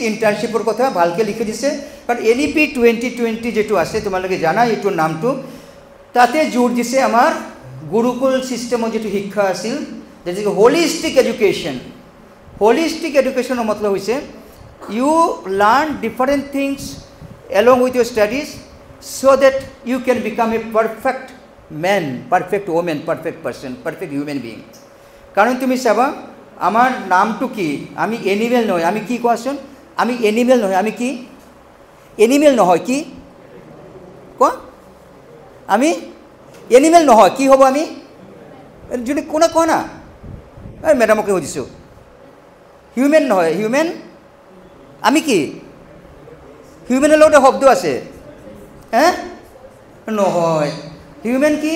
ইণ্টাৰ্ণশ্বিপৰ কথা ভালকৈ লিখি দিছে কাৰণ NEP 2020 যেটো আছে তোমালোকে জানা এইটোৰ নামটো তাতে জোৰ দিছে আমাৰ গুৰুকুল সিস্টেমৰ যেটো শিক্ষা আছিল যেটো হোলিষ্টিক এডুকেশ্যন মতলব হৈছে you learn different things along with your studies so that you can become a perfect man, perfect woman, perfect person, perfect human being. কারণ তুমি চাবা আমার নামটো কি আমি এনিমেল নয় আমি কি কোৱাচোন আমি এনিমেল নহয় আমি কি এনিমেল নহয় কি কোৱা আমি এনিমেল নহয় কি হ'ব আমি যদি কোনা কোৱা না এই ম্যাডামকে সুধিছো হিউম্যান নহয় হিউম্যান আমি কি হিউম্যানের লগতে শব্দ আছে হ্যাঁ নহয় হিউম্যান কি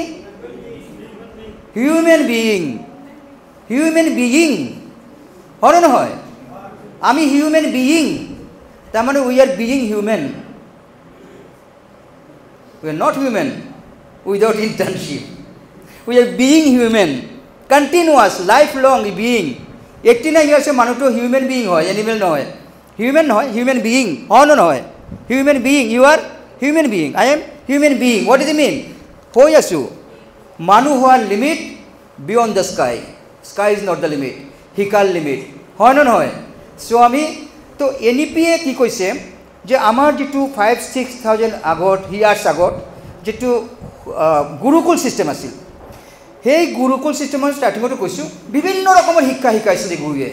হিউম্যান বিইং হয় নহয় আমি হিউম্যান বিইং তার মানে we are being human we are not human without internship we are being human continuous life long being 89 ইয়ার্সে মানুষটো হিউম্যান বিইং হয় এনিমেল নহয় human নহয় human being oh no human being you are human being I am human being what does it mean hoi asu manu hoar limit beyond the sky is not the limit hikar limit hoy no so ami to NEP e ki koise je amar jitu 5-6,000 agot years agot jitu gurukul system asil hey gurukul system starting to koisu bibhinno rokomor hikka hikaisile guruye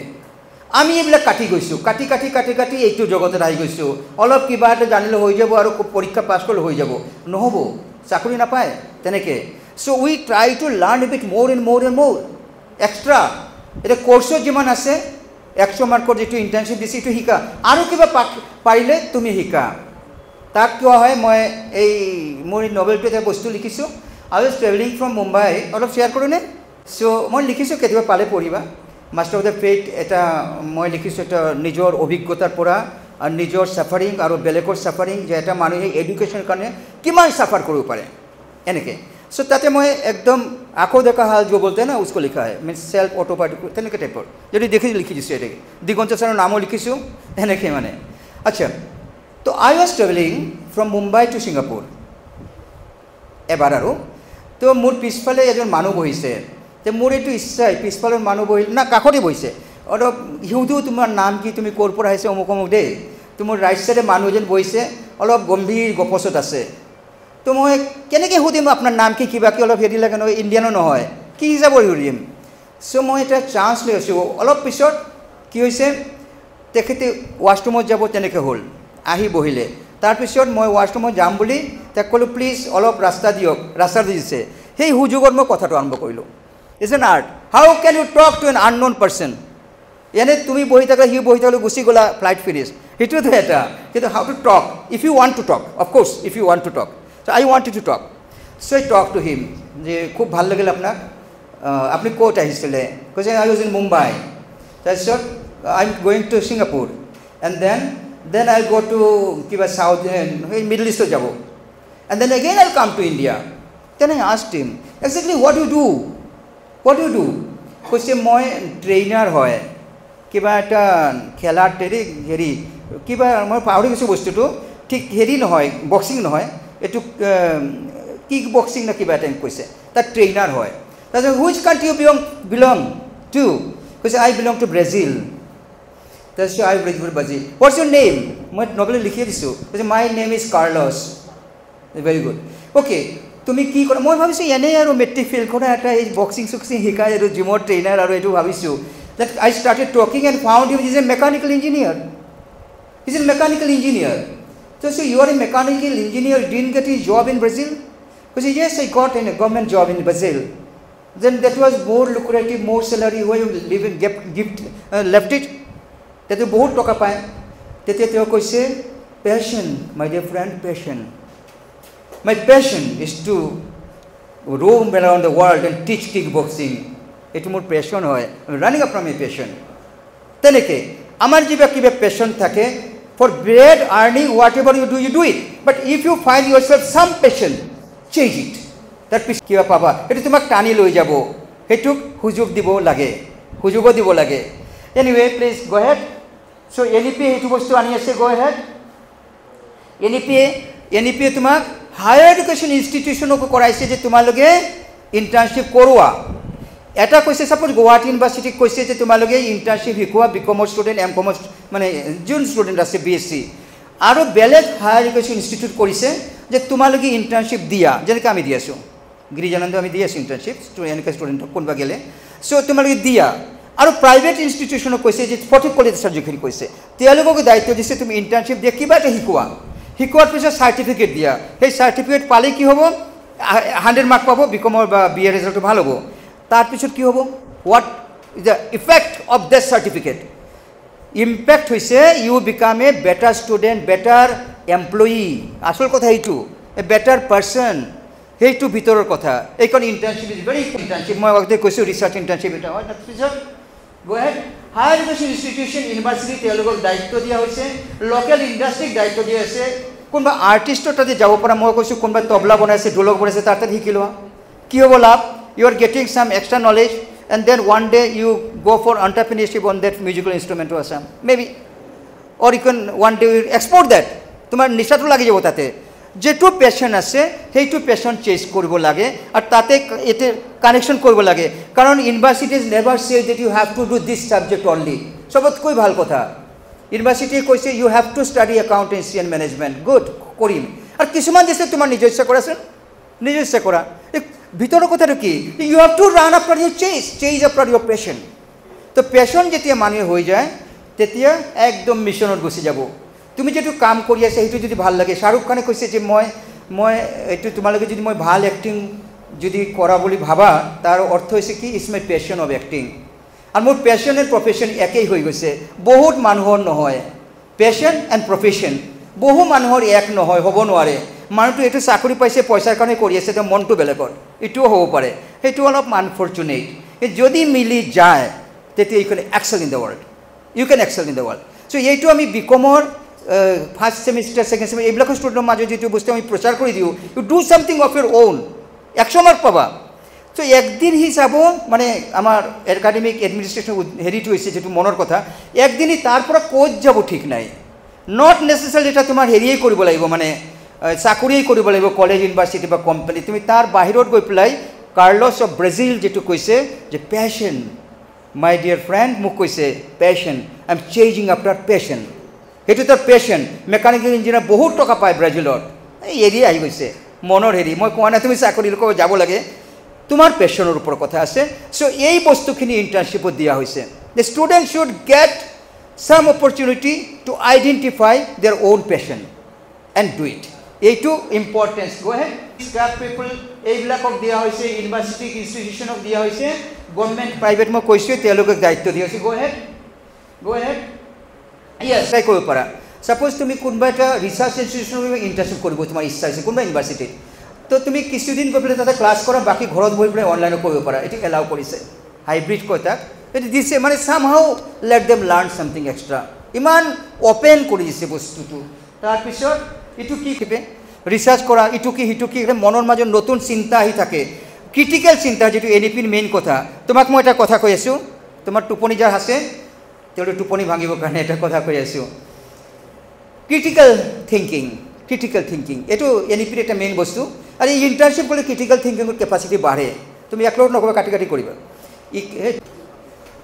আমি এইবিলাক কাটি গৈছো কাটি এইটো জগতত আহি গৈছো অলপ কিবা এটা জানিলে হৈ যাব আৰু পৰীক্ষা পাছ কৰিলে হৈ যাব নহব চাকৰি নাপায় তেনেকে সো উই ট্ৰাই টু লাৰ্ন এ বিট মোৰ এণ্ড মোৰ এক্সট্ৰা এটা কোৰ্সত যিমান আছে 100 মাৰ্কৰ যেটো ইন্টাৰ্নশিপ দিছে এইটো শিকা আৰু কিবা পাৰিলে তুমি শিকা তাক কি হয় মই এই মোৰ নভেলটোতে বস্তু লিখিছো I was travelling from Mumbai অলপ শেয়াৰ কৰোনে সো মই লিখিছো কেতিয়াবা পালে পঢ়িবা মাস্টাৰ অফ দ্য ফেট এটা মই লিখিছো এটা নিজৰ অভিজ্ঞতাৰ পৰা আৰু নিজৰ সাফাৰিং আৰু বেলেগৰ সাফাৰিং যে এটা মানুহে এডুকেশন কাৰণে কিমান সাফাৰ কৰিব পাৰে এনেকে সো তাতে মই একদম আঁখো দেখা হাল जो बोलते हैं ना उसको लिखा है मीन्स सेल्फ ऑटोबायोग्राफी তেনেকে টাইপৰ যদি লিখি দিছো এটাকে দিগন্ত স্যাৰৰ নামও লিখিছো এনেকে মানে আচ্ছা তো I was travelling from Mumbai to Singapore এবাৰ আৰু তো মোৰ পিছফালে এজন মানুহ বহিছে তে মোৰ এইটো ইচ্ছাই পিছফালৰ মানুহ বহিল না কাষতে বহিছে অলপ হিউদু তোমাৰ নাম কি তুমি ক'ৰ পৰা আহিছে অমুক দে তোমাৰ ৰাইট সাইডে মানুহ এজন বহিছে অলপ গম্ভীৰ গপছত আছে তো মই কেনেকৈ সুধিম আপোনাৰ নাম কি কিবা কি অলপ হেৰি লাগে নহয় ইণ্ডিয়ানো নহয় কি হিচাপত সুধিম সো মই এটা চান্স লৈ আছোঁ অলপ পিছত কি হৈছে তেখেতে ৱাশৰুমত যাব তেনেকৈ হ'ল আহি বহিলে তাৰপিছত মই ৱাশৰুমত যাম বুলি তাক ক'লোঁ প্লিজ অলপ ৰাস্তা দিয়ক ৰাস্তা দিছে সেই সুযোগত মই কথাটো আৰম্ভ কৰিলোঁ It's an art. How can you talk to an unknown person? Yani tumi bohi thakle hi bohi thakle gusi gola flight finish. Itu to eta. Kintu how to talk? If you want to talk, of course, if you want to talk. So I wanted to talk. So I talked to him. Je khub bhal lagil apnak. Apni kot ahisile. Because I was in Mumbai. That's what I'm going to Singapore, and then I'll go to kiba South Middle East jabo, and then again I'll come to India. Then I asked him exactly what do you do? What do you do? কৈছে মই trainer হয় কিবা এটা খেলাৰ হেৰি কিবা মই পাহৰি গৈছোঁ বস্তুটো ঠিক হেৰি নহয় বক্সিং নহয় এইটো কিক বক্সিং না কিবা এটা কৈছে তাৰ ট্ৰেইনাৰ হয় তাৰপিছত which country you belong to কৈছে আই বিলং টু ব্ৰাজিল তাৰপিছত I Brazil what's your name মই নভেলত লিখি দিছোঁ কৈছে my name is Carlos very good okay তুমি কি কৰা মই ভাবিছোঁ এনেই আৰু মেট্ৰিক ফেইল কৰা এটা এই বক্সিং চক্সিং শিকাই আৰু জিমৰ ট্ৰেইনাৰ আৰু এইটো ভাবিছোঁ that I started talking and found him is a mechanical engineer. He's a mechanical engineer. So you are a mechanical engineer, didn't get a job in Brazil? Because yes, I got a government job in Brazil. Then that was more lucrative, more salary, where you live in left it. That you both talk about. Tete teo koise passion, my dear friend, passion. My passion is to roam around the world and teach kickboxing. It more passion hoy. I'm running up from my passion. Teneke, amar jiba kiba passion thake for bread earning, whatever you do it. But if you find yourself some passion, change it. That piece kiba papa. Etu tumak tani loi jabo. Hetuk hujug dibo lage. Hujugo dibo lage. Anyway, please go ahead. So' NEP সেইটো বস্তু আনি আছে গৈ head NEP তোমাক higher education ইনষ্টিটিউশ্যনকো কৰাইছে যে তোমালোকে internship কৰোৱা এটা কৈছে সাপোজ গুৱাহাটী ইউনিভাৰ্চিটিক কৈছে যে তোমালোকে ইণ্টাৰ্ণশ্বিপ শিকোৱা বিকমৰ ষ্টুডেণ্ট এমকমৰ মানে যোন ষ্টুডেণ্ট আছে BSc আৰু বেলেগ হায়াৰ এডুকেশ্যন ইনষ্টিটিউট কৰিছে যে তোমালোকে ইণ্টাৰ্ণশ্বিপ দিয়া যেনেকৈ আমি দি আছোঁ গিৰিজানন্দ আমি দি আছোঁ ইণ্টাৰ্ণশ্বিপ এনেকৈ ষ্টুডেণ্টক কোনোবা গ'লে চ' তোমালোকে দিয়া আৰু প্ৰাইভেট ইনষ্টিটিউশ্যনক কৈছে যে সঠিক কলেজৰ যিখিনি কৈছে তেওঁলোককো দায়িত্ব দিছে তুমি ইণ্টাৰ্ণশ্বিপ দিয়া কিবা এটা শিকোৱাৰ পিছত চাৰ্টিফিকেট দিয়া সেই চাৰ্টিফিকেট পালে কি হ'ব 100 মাৰ্ক পাব বিকমৰ বা BA ৰিজাল্টটো ভাল হ'ব তাৰপিছত কি হ'ব what is the effect of this certificate impact হৈছে you become a better student better employee আচল কথা এইটো এ বেটাৰ পাৰ্চন সেইটো ভিতৰৰ কথা এইখন ইণ্টাৰ্ণশ্বিপ ইজ ভেৰি ইণ্টাৰ্ণশ্বিপ মই আগতে কৈছোঁ ৰিচাৰ্চ ইণ্টাৰ্ণশ্বিপ এটা হয় তাৰপিছত হায়াৰ এডুকেশ্যন ইনষ্টিটিউশ্যন ইউনিভাৰ্চিটি তেওঁলোকক দায়িত্ব দিয়া হৈছে লোকেল ইণ্ডাষ্ট্ৰিক দায়িত্ব দিয়া হৈছে কোনোবা আৰ্টিষ্টৰ তাতে যাব পৰা মই কৈছোঁ কোনোবা তবলা বনাইছে ঢোলক বনাইছে তাৰ তাত শিকি লোৱা কি হ'ব লাভ ইউ আৰ গেটিং চাম extra knowledge and then one day you go for entrepreneurship on that musical instrument to Assam maybe or you can one day export that তোমার নিশাটো লাগি যাব তাতে যেটো প্যাশন আছে সেইটো প্যাশন চেজ কৰিব লাগে আৰ তাতে এতে কানেকশন কৰিব লাগে কারণ universities never say that you have to do this subject only সবতকৈ ভাল কথা ইউনিভার্সিটি কৈছে you have to study accountancy and management good কৰিম আৰ কিছুমান দিছে তোমাৰ নিজে ইচ্ছা কৰাচোন নিজে ইচ্ছা কৰা ভিতৰৰ কথাটো কি you have to run after your chase after your passion তো প্যাশন যেতিয়া মানুহে হৈ যায় তেতিয়া একদম মিশনত গুচি যাব তুমি যেটো কাম কৰি আছে সেইটো যদি ভাল লাগে শাহৰুখ খানে কৈছে যে মই এইটো তোমালোকে যদি মই ভাল এক্টিং যদি কৰা বুলি ভাবা তাৰ অৰ্থ হৈছে কি is my passion of acting আৰু মোৰ প্যাশন এণ্ড প্ৰফেশন একেই হৈ গৈছে বহুত মানুহৰ নহয় প্যাশন এণ্ড প্ৰফেশন বহু মানুহৰ এক নহয় হ'ব নোৱাৰে মানুহটো এইটো চাকৰি পাইছে পইচাৰ কাৰণে কৰি আছে তো মনটো বেলেগত এটোও হ'ব পাৰে সেইটো অলপ আনফৰ্চুনেট যদি মিলি যায় তেতিয়া you can excel in the world you can excel in the world so' এইটো আমি বিকমৰ ফাৰ্ষ্ট সেমিষ্টাৰ ছেকেণ্ড সেমিষ্টাৰ এইবিলাকৰ ষ্টুডেণ্টৰ মাজত যিটো বস্তু আমি প্ৰচাৰ কৰি দিওঁ you do something of your own 100 mark পাবা চ' একদিন সি চাব মানে আমাৰ একাডেমিক এডমিনিষ্ট্ৰেশ্যন হেৰিটো হৈছে যিটো মনৰ কথা একদিন তাৰ পৰা ক'ত যাব ঠিক নাই নট নেচেচাৰি এটা তোমাৰ হেৰিয়ে কৰিব লাগিব মানে চাকৰিয়ে কৰিব লাগিব কলেজ ইউনিভাৰ্চিটি বা কোম্পানী তুমি তাৰ বাহিৰত গৈ পেলাই কাৰ্লছ অফ ব্ৰাজিল যেটো কৈছে যে প্যাশন মাই ডিয়াৰ ফ্ৰেণ্ড মোক কৈছে passion I am changing after passion সেইটো তাৰ প্যাশন মেকানিকেল ইঞ্জিনিয়াৰ বহুত টকা পায় ব্ৰাজিলত এই এৰি আহি গৈছে মনৰ হেৰি মই কোৱা নাই তুমি চাকৰিৰ লগত যাব লাগে তোমাৰ প্যাশনৰ ওপৰত কথা আছে চ' এই বস্তুখিনি ইণ্টাৰ্ণশ্বিপত দিয়া হৈছে the student should get some opportunity to identify their own passion and do it এইটো ইম্পৰ্টেন্স গো হেড স্টাফ পিপল এইবিলাকক দিয়া হৈছে ইউনিভাৰ্চিটি ইনষ্টিটিউশ্যনক দিয়া হৈছে গভৰ্ণমেণ্ট প্ৰাইভেট মই কৈছোঁ তেওঁলোকক দায়িত্ব দিয়া হৈছে গো হেড ইয়েছ ট্ৰাই কৰিব পাৰা সাপোজ তুমি কোনোবা এটা ৰিচাৰ্চ ইনষ্টিটিউশ্যনত ইণ্টাৰ্ণশ্বিপ কৰিব তোমাৰ ইচ্ছা আছে কোনোবা ইউনিভাৰ্চিটিত তো তুমি কিছুদিন গৈ পেলাই তাতে ক্লাছ কৰা বাকী ঘৰত বহি পেলাই অনলাইনত কৰিব পাৰা এইটো এলাউ কৰিছে হাইব্ৰিড কয় তাক এইটো দিছে মানে somehow let them learn something extra ইমান অপেন কৰি দিছে বস্তুটো তাৰপিছত ইটো কি কিবে ৰিচাৰ্চ কৰা ইটো কি হিটো কি মনৰ মাজত নতুন চিন্তা আহি থাকে ক্ৰিটিকেল চিন্তা যেটো NEPৰ মেইন কথা তোমাক মই এটা কথা কৈ আছোঁ তোমাৰ টোপনি যাৰ আছে তেওঁ টোপনি ভাঙিবৰ কাৰণে এটা কথা কৈ আছোঁ ক্ৰিটিকেল থিংকিং এইটো NEPৰ এটা মেইন বস্তু আৰু এই ইণ্টাৰ্ণশ্বিপ কৰিলে ক্ৰিটিকেল থিংকিঙৰ কেপাচিটি বাঢ়ে তুমি একলগ নকৰিবা কাটি কৰিবা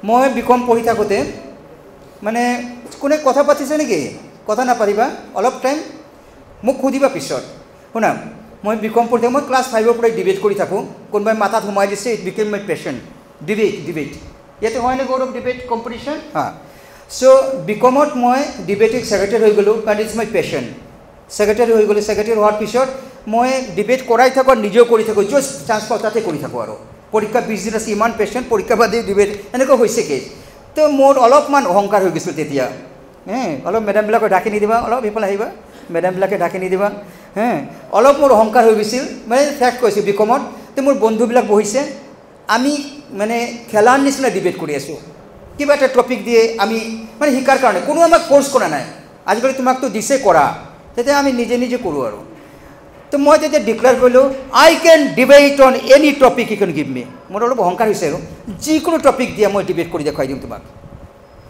মই বিকম পঢ়ি থাকোঁতে মানে কোনে কথা পাতিছে নেকি কথা নাপাতিবা অলপ টাইম মোক সুধিবা পিছত শুনা মই বিকম পঢ়ি মই ক্লাছ 5ৰ পৰাই ডিবেট কৰি থাকোঁ কোনোবাই মাথাত সোমাই দিছে it became my passion debate ইয়াতে হয়নে গৌৰৱ ডিবেট কম্পিটিশ্যন চ' বিকমত মই ডিবেটিক ছেক্ৰেটাৰী হৈ গ'লোঁ কাৰণ ইটছ মাই পেশ্যন ছেক্ৰেটাৰী হৈ গ'লোঁ ছেক্ৰেটাৰী হোৱাৰ পিছত মই ডিবেট কৰাই থাকোঁ আৰু নিজেও কৰি থাকোঁ জাষ্ট চান্স পাওঁ তাতে কৰি থাকোঁ আৰু পৰীক্ষা 20 দিন আছে ইমান পেশ্যন পৰীক্ষা বাদে ডিবেট এনেকুৱা হৈছে কেছ তো মোৰ অলপমান অহংকাৰ হৈ গৈছিল তেতিয়া অলপ মেডামবিলাকক ঢাকি নিদিবা অলপ এইফালে আহিবা মেডামবিলাকে ঢাকি নিদিবা অলপ মোৰ অহংকাৰ হৈ গৈছিল মানে ফেক্ট কৈছোঁ বিকমত তো মোৰ বন্ধুবিলাক বহিছে আমি মানে খেলাৰ নিচিনা ডিবেট কৰি আছোঁ কিবা এটা টপিক দিয়ে আমি মানে শিকাৰ কাৰণে কোনো আমাক ফ'ৰ্চ কৰা নাই আজিকালি তোমাকতো দিছে কৰা তেতিয়া আমি নিজে কৰোঁ আৰু তো মই তেতিয়া ডিক্লেয়াৰ কৰিলোঁ I can debate on any topic you can give me মোৰ অলপ অহংকাৰ হৈছে আৰু যিকোনো টপিক দিয়া মই ডিবেট কৰি দেখুৱাই দিম তোমাক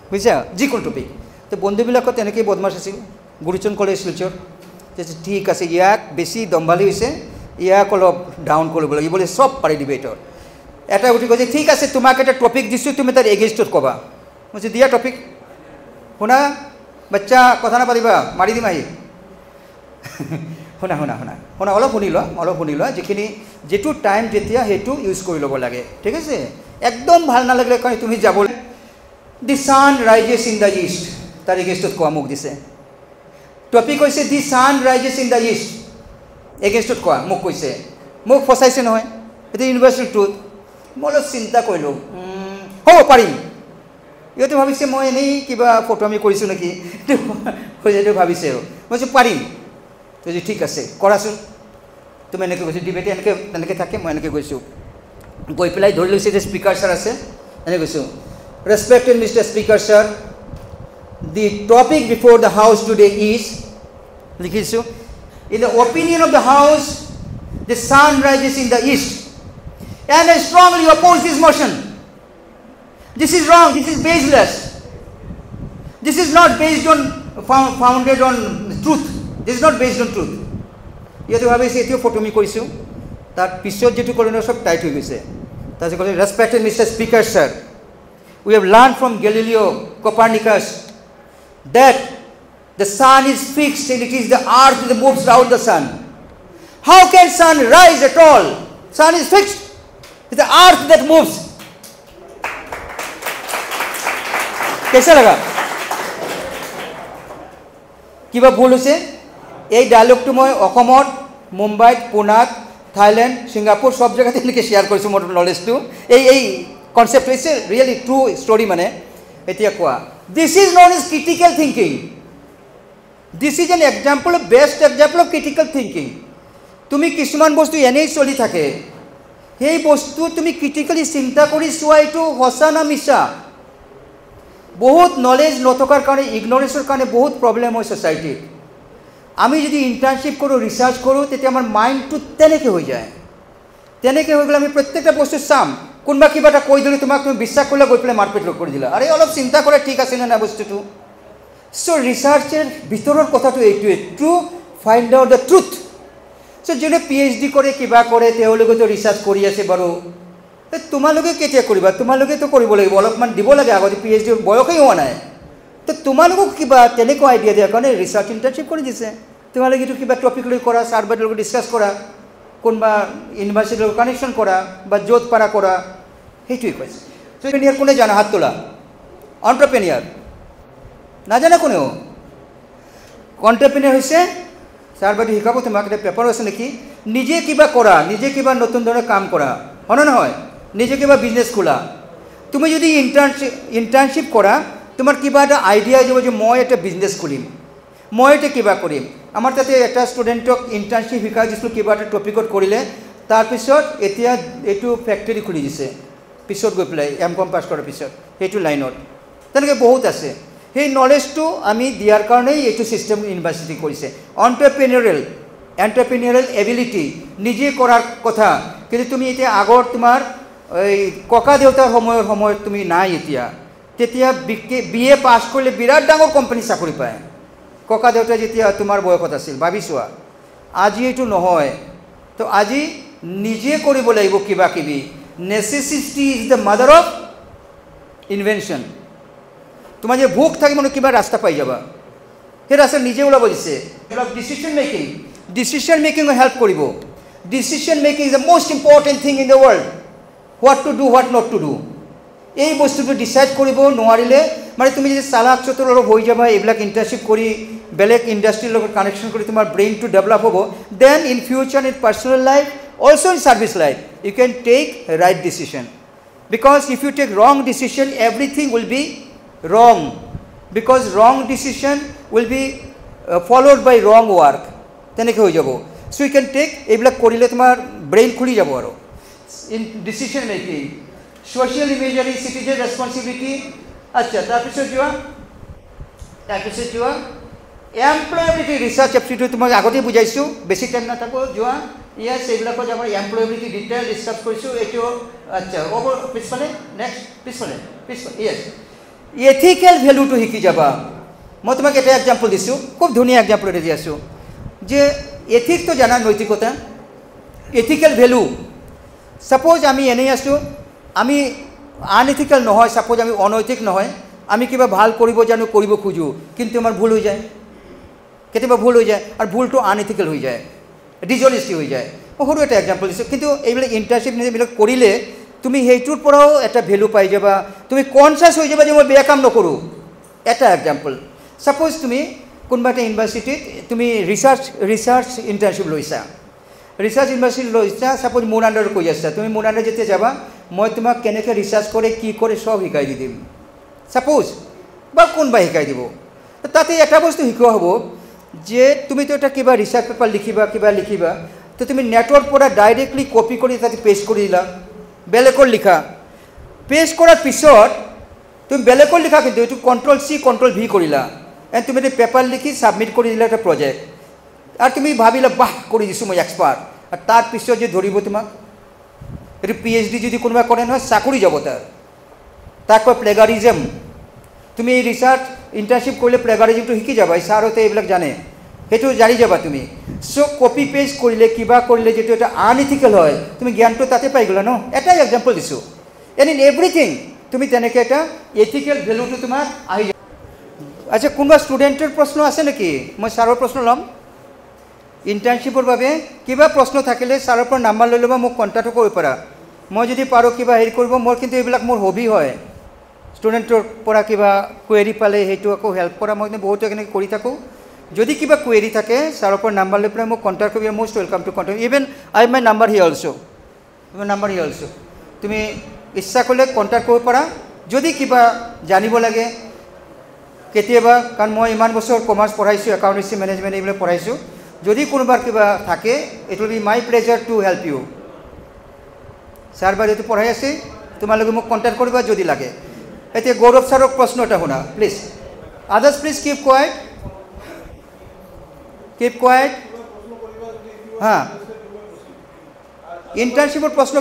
বুজিছা যিকোনো টপিক তো তো বন্ধুবিলাকত তেনেকৈ বদমাছ আছিল গুৰুচৰণ কলেজ শিলচৰ ঠিক আছে ইয়াক বেছি দম্ভালি হৈছে ইয়াক অলপ ডাউন কৰিব লাগিব বোলে চব পাৰি ডিবেটৰ এটা উঠি কৈছে ঠিক আছে তোমাক এটা টপিক দিছোঁ তুমি তাৰ এগেইনষ্টত ক'বা মই কৈছোঁ দিয়া টপিক শুনা বাচ্চা কথা নাপাতিবা মাৰি দিম আহি শুনা শুনা শুনা শুনা অলপ শুনি লোৱা যিখিনি যিটো টাইম যেতিয়া সেইটো ইউজ কৰি ল'ব লাগে ঠিক আছে একদম ভাল নালাগিলে কাৰণ তুমি যাব দি San rises in the east তাৰ এগেইনষ্টত কোৱা মোক দিছে টপিক হৈছে দি San rises in the east এগেইনষ্টত কোৱা মোক কৈছে মোক ফচাইছে নহয় এইটো ইউনিভাৰ্চিটি ট্ৰুথ মই অলপ চিন্তা কৰিলোঁ হ'ব পাৰিম ইহঁতে ভাবিছে মই এনেই কিবা ফটোমি কৰিছোঁ নেকি সেইটো ভাবিছে আৰু মই কৈছোঁ পাৰিম কৈছোঁ ঠিক আছে কৰাচোন তুমি এনেকৈ কৈছোঁ ডিবেটে তেনেকৈ থাকে মই এনেকৈ গৈছোঁ গৈ পেলাই ধৰি লৈছে যে স্পীকাৰ ছাৰ আছে এনেকৈ কৈছোঁ respected mister speaker sir the topic before the house today is লিখিছোঁ in the opinion of the house the sun rises in the east and I strongly oppose this motion. This is wrong, this is baseless. This is not based on, founded on truth. This is not based on truth. Yetu bhabise etio photomi korisu. Tar pishot jetu korone sob tight hoye goise. Taje kole respected Mr. Speaker sir. We have learned from Galileo Copernicus that the sun is fixed and it is the earth that moves around the sun. How can sun rise at all? Sun is fixed. It's the earth that moves. कैसा लगा কিবা ভুল হৈছে এই ডায়লগটো মই অসমত মুম্বাইত পুনাত Thailand Singapore সব জায়গাতে লিখে শেয়ার কৰিছোঁ মোৰ নলেজটো এই কনসেপ্ট হৈছে ৰিয়েলি ট্ৰু ষ্টৰি মানে এতিয়া কোৱা this is non is critical thinking this is an example of best example of critical thinking তুমি কিছুমান বস্তু এনেই চলি থাকে সেই বস্তু তুমি ক্রিটিক্যালি চিন্তা কৰি চোৱা এইটো সঁচা না মিছা বহুত নলেজ নথকাৰ কাৰণে ইগনোৰেন্সৰ কাৰণে বহুত প্ৰব্লেম হয় সোসাইটিত আমি যদি ইন্টাৰ্নশিপ কৰোঁ ৰিসাৰ্চ কৰোঁ তেতিয়া আমাৰ মাইণ্ডটো তেনেকৈ হৈ যায় তেনেকৈ হৈ গ'লে আমি প্ৰত্যেকটা বস্তু চাম কোনোবা কিবা এটা কৈ দিলে তোমাক তুমি বিশ্বাস কৰিলে গৈ পেলাই মাৰপিট কৰি দিলা আৰে অলপ চিন্তা কৰে ঠিক আছে না বস্তুটো চ' ৰিসাৰ্চৰ ভিতৰৰ কথাটো এইটোৱে to find out the truth so' যোনে PhD কৰে কিবা কৰে তেওঁলোকেতো ৰিসাৰ্চ কৰি আছে বাৰু তোমালোকে কেতিয়া কৰিবা তোমালোকেতো কৰিব লাগিব অলপমান দিব লাগে আগতে PhD বয়সেই হোৱা নাই তো তোমালোকক কিবা তেনেকুৱা আইডিয়া দিয়াৰ কাৰণে ৰিসাৰ্চ ইণ্টাৰ্নশ্বিপ কৰি দিছে তোমালোকে এইটো কিবা টপিক লৈ কৰা ছাৰ বাইদেউৰ লগত ডিছকাছ কৰা কোনোবা ইউনিভাৰ্চিটিৰ লগত কানেকশ্যন কৰা বা য'ত পাৰা কৰা সেইটোৱে কৈছে এণ্টাৰপ্ৰেনিয়াৰ কোনে জানে হাত তোলা এণ্টাৰপ্ৰেনিয়াৰ নাজানে কোনেও এণ্টাৰপ্ৰেনিয়াৰ হৈছে ছাৰ বাইদেউ শিকাব তোমাক এটা পেপাৰ আছে নেকি নিজে কিবা কৰা নিজে কিবা নতুন ধৰণৰ কাম কৰা হয় নে নহয় নিজে কিবা বিজনেছ খোলা তুমি যদি ইণ্টাৰ্নশ্বিপ কৰা তোমাৰ কিবা এটা আইডিয়া আহিব যে মই এটা বিজনেছ খুলিম মই এটা কিবা কৰিম আমাৰ তাতে এটা ষ্টুডেণ্টক ইণ্টাৰ্নশ্বিপ শিকাই দিছিলোঁ কিবা এটা টপিকত কৰিলে তাৰপিছত এতিয়া এইটো ফেক্টৰী খুলি দিছে পিছত গৈ পেলাই M.Com পাছ কৰাৰ পিছত সেইটো লাইনত তেনেকৈ বহুত আছে সেই নলেজটো আমি দিয়াৰ কাৰণেই এইটো ছিষ্টেম ইউনিভাৰ্চিটি কৰিছে এণ্টাৰপ্ৰেনিউৰিয়েল এবিলিটি নিজে কৰাৰ কথা কিন্তু তুমি এতিয়া আগৰ তোমাৰ এই ককা দেউতাৰ সময়ত তুমি নাই এতিয়া তেতিয়া BA পাছ কৰিলে বিৰাট ডাঙৰ কোম্পানী চাকৰি পায় ককা দেউতা যেতিয়া তোমাৰ বয়সত আছিল ভাবি চোৱা আজি এইটো নহয় তো আজি নিজে কৰিব লাগিব কিবা কিবি necessity is the mother of invention তোমাৰ যে ভোক থাকিব মানে কিবা ৰাস্তা পাই যাবা সেই ৰাস্তা নিজে ওলাব দিছে ডিচিশ্যন মেকিং হেল্প কৰিব decision making is the most important thing in the world what to do what not to do এই বস্তুটো ডিচাইড কৰিব নোৱাৰিলে মানে তুমি যদি চালাক চতুৰ অলপ হৈ যাবা এইবিলাক ইণ্টাৰ্নশ্বিপ কৰি বেলেগ ইণ্ডাষ্ট্ৰীৰ লগত কানেকশ্যন কৰি তোমাৰ ব্ৰেইনটো ডেভেলপ হ'ব then in future in personal life also' in service life you can take right decision because if you take wrong decision everything will be wrong because wrong decision will be followed by wrong work teneke hoy jabo so you can take eblak korile tomar brain khuli jabo aro in decision making social imagery citizen responsibility acha tar pisot joa employability research aptitude tomar agote bujaisu basic time na thako joa yes eblak ko jamar employability detail discuss korisu eto acha over pispale next pispale yes ethical value to hiki jaba মই তোমাক এটা example দিছোঁ, খুব ধুনীয়া example এটা দি আছোঁ যে এথিক্সটো জানা, নৈতিকতা, এথিকেল ভেলু। সাপোজ আমি এনেই আছোঁ, আমি আনএথিকেল নহয়, সাপোজ আমি অনৈতিক নহয়, আমি কিবা ভাল কৰিব জানো, কৰিব খোজোঁ, কিন্তু আমাৰ ভুল হৈ যায়, কেতিয়াবা ভুল হৈ যায়, আৰু ভুলটো আনএথিকেল হৈ যায়, ডিজনেষ্টি হৈ যায়। মই সৰু এটা এক্সাম্পল দিছোঁ, কিন্তু এইবিলাক ইণ্টাৰ্ণশ্বিপ এইবিলাক কৰিলে তুমি সেইটোৰ পৰাও এটা ভেলু পাই যাবা, তুমি কনচিয়াছ হৈ যাবা যে মই বেয়া কাম নকৰোঁ। এটা এক্সাম্পল, সাপোজ তুমি কোনোবা এটা ইউনিভাৰ্চিটিত তুমি ৰিচাৰ্চ ইণ্টাৰ্ণশ্বিপ লৈছা, ৰিচাৰ্চ ইউনিভাৰ্চিটি লৈছা, সাপোজ মোৰ আণ্ডাৰত কৈ আছা, তুমি মোৰ আণ্ডাৰত যেতিয়া যাবা, মই তোমাক কেনেকৈ ৰিচাৰ্চ কৰে, কি কৰে, চব শিকাই দি দিম সাপোজ, বা কোনোবাই শিকাই দিব। তাতে এটা বস্তু শিকোৱা হ'ব যে তুমিতো এটা কিবা ৰিচাৰ্চ পেপাৰ লিখিবা, কিবা লিখিবা, তো তুমি নেটৰ পৰা ডাইৰেক্টলি কপি কৰি তাতে পেষ্ট কৰি দিলা, বেলেগৰ লিখা, পেষ্ট কৰাৰ পিছত তুমি বেলেগৰ লিখা, কিন্তু এইটো Ctrl+C Ctrl+V কৰিলা, এণ্ড তুমি এটা পেপাৰ লিখি ছাবমিট কৰি দিলা এটা প্ৰজেক্ট, আৰু তুমি ভাবিলা বাহ কৰি দিছোঁ মই এক্সপাৰ্ট, আৰু তাৰপিছত যে ধৰিব তোমাক, এইটো PhD যদি কোনোবা কৰে নহয়, চাকৰি যাব তাক কয় প্লেগাৰিজম। তুমি এই ৰিচাৰ্চ ইণ্টাৰ্ণশ্বিপ কৰিলে প্লেগাৰিজমটো শিকি যাবা, ছাৰতে এইবিলাক জানে, সেইটো জানি যাবা তুমি। চ' কপি পেষ্ট কৰিলে, কিবা কৰিলে, যিটো এটা আনএথিকেল হয়, তুমি জ্ঞানটো তাতে পাই গ'লা ন। এটাই এক্সাম্পল দিছোঁ, এণ্ড ইন এভৰিথিং তুমি তেনেকৈ এটা এথিকেল ভেলুটো তোমাৰ আহি যাব। আচ্ছা, কোনোবা ষ্টুডেণ্টৰ প্ৰশ্ন আছে নেকি? মই ছাৰৰ প্ৰশ্ন ল'ম। ইণ্টাৰ্ণশ্বিপৰ বাবে কিবা প্ৰশ্ন থাকিলে ছাৰৰ পৰা নাম্বাৰ লৈ ল'বা, মোক কণ্টেক্ট কৰিব পাৰা। মই যদি পাৰোঁ কিবা হেৰি কৰিব, মোৰ কিন্তু এইবিলাক মোৰ হবি হয়, ষ্টুডেণ্টৰ পৰা কিবা কুৱেৰি পালে সেইটো আকৌ হেল্প কৰা, মই বহুত এনেকৈ কৰি থাকোঁ। যদি কিবা কুৱেৰি থাকে, ছাৰৰ পৰা নাম্বাৰ লৈ পেলাই মোক কণ্টেক্ট কৰিবা, most welcome to contact, even I my number he also', তুমি ইচ্ছা কৰিলে কণ্টেক্ট কৰিব পাৰা। যদি কিবা জানিব লাগে কেতিয়াবা, কাৰণ মই ইমান বছৰ কমাৰ্চ পঢ়াইছোঁ, একাউণ্টেঞ্চি, মেনেজমেণ্ট এইবিলাক পঢ়াইছোঁ, যদি কোনোবাৰ কিবা থাকে, it will be my pleasure to help you. Sir বাইদেউটো পঢ়াই আছে, তোমালোকে মোক কণ্টেক্ট কৰিবা যদি লাগে। এতিয়া গৌৰৱ ছাৰক প্ৰশ্ন এটা শুনা please, others please keep quiet, হা। ইণ্টাৰ্ণশ্বিপৰ প্ৰশ্ন